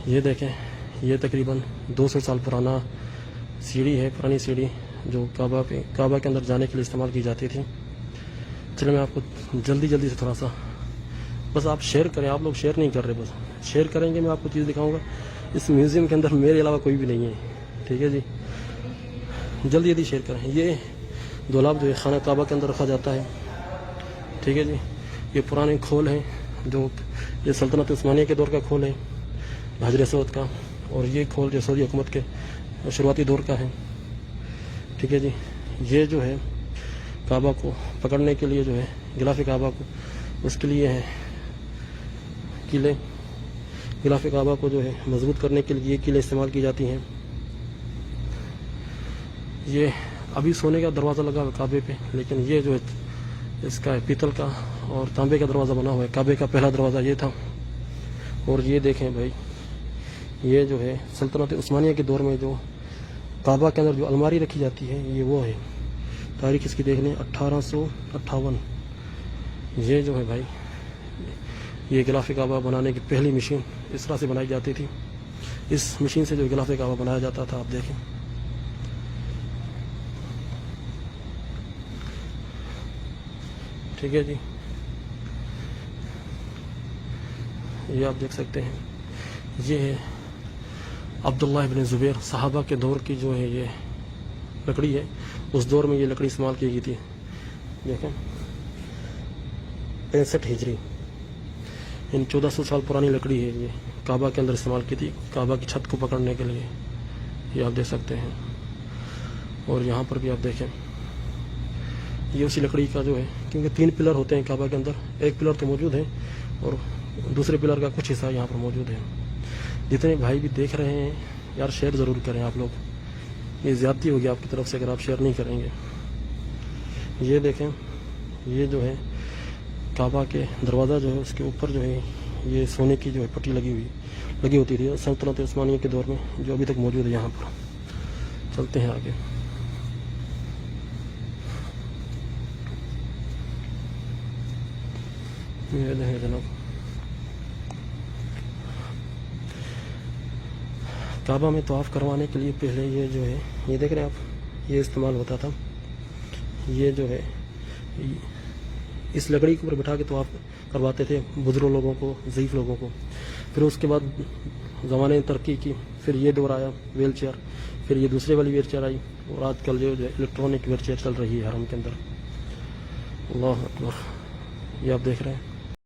یہ دیکھیں، یہ تقریباً 200 سال پرانا سیڑھی ہے، پرانی سیڑھی جو کعبہ کے اندر جانے کے لیے استعمال کی جاتی تھی۔ چلیں میں آپ کو جلدی سے تھوڑا سا، بس آپ شیئر کریں، آپ لوگ شیئر نہیں کر رہے، بس شیئر کریں گے میں آپ کو چیز دکھاؤں گا۔ اس میوزیم کے اندر میرے علاوہ کوئی بھی نہیں ہے، ٹھیک ہے جی، جلدی شیئر کریں۔ یہ دولاب جو ہے خانہ کعبہ کے اندر رکھا جاتا ہے، ٹھیک ہے جی۔ یہ پرانے کھول ہیں، جو یہ سلطنت عثمانیہ کے دور کا کھول ہے، حجر اسود کا، اور یہ کھول جو سعودی حکومت کے شروعاتی دور کا ہے، ٹھیک ہے جی۔ یہ جو ہے کعبہ کو پکڑنے کے لیے جو ہے، غلاف کعبہ کو، اس کے لیے ہے کیلیں، غلاف کعبہ کو جو ہے مضبوط کرنے کے لیے یہ کیلیں استعمال کی جاتی ہیں۔ یہ ابھی سونے کا دروازہ لگا ہوا کعبے پہ، لیکن یہ جو ہے اس کا پیتل کا اور تانبے کا دروازہ بنا ہوا ہے۔ کعبے کا پہلا دروازہ یہ تھا۔ اور یہ دیکھیں بھائی، یہ جو ہے سلطنت عثمانیہ کے دور میں جو کعبہ کے اندر جو الماری رکھی جاتی ہے، یہ وہ ہے۔ تاریخ اس کی دیکھ لیں 1858۔ یہ جو ہے بھائی، یہ غلاف کعبہ بنانے کی پہلی مشین اس طرح سے بنائی جاتی تھی۔ اس مشین سے جو غلاف کعبہ بنایا جاتا تھا، آپ دیکھیں، ٹھیک ہے جی۔ یہ آپ دیکھ سکتے ہیں، یہ ہے عبداللہ ابن زبیر، صحابہ کے دور کی جو ہے یہ لکڑی ہے۔ اس دور میں یہ لکڑی استعمال کی گئی تھی، دیکھیں 65 ہجری، 1400 سال پرانی لکڑی ہے۔ یہ کعبہ کے اندر استعمال کی تھی، کعبہ کی چھت کو پکڑنے کے لیے، یہ آپ دیکھ سکتے ہیں۔ اور یہاں پر بھی آپ دیکھیں، یہ اسی لکڑی کا جو ہے، کیونکہ 3 پلر ہوتے ہیں کعبہ کے اندر، ایک پلر تو موجود ہے اور دوسرے پلر کا کچھ حصہ یہاں پر موجود ہے۔ جتنے بھائی بھی دیکھ رہے ہیں یار، شیئر ضرور کریں آپ لوگ، یہ زیادتی ہوگی آپ کی طرف سے اگر آپ شیئر نہیں کریں گے۔ یہ دیکھیں، یہ جو ہے کعبہ کے دروازہ جو ہے، اس کے اوپر جو ہے یہ سونے کی جو ہے پٹی لگی ہوتی تھی سلطنت عثمانیہ کے دور میں، جو ابھی تک موجود ہے یہاں پر۔ چلتے ہیں آگے۔ یہ دیکھیں جناب، کعبہ میں طواف کروانے کے لیے پہلے یہ جو ہے، یہ دیکھ رہے ہیں آپ، یہ استعمال ہوتا تھا۔ یہ جو ہے اس لکڑی کے اوپر بٹھا کے طواف کرواتے تھے بزرگ لوگوں کو، ضعیف لوگوں کو۔ پھر اس کے بعد زمانے نے ترقی کی، پھر یہ دور آیا ویل چیئر، پھر یہ دوسرے والی ویل چیئر آئی، اور آج کل جو الیکٹرانک ویل چیئر چل رہی ہے حرم کے اندر۔ اللہ اکبر، یہ آپ دیکھ رہے ہیں۔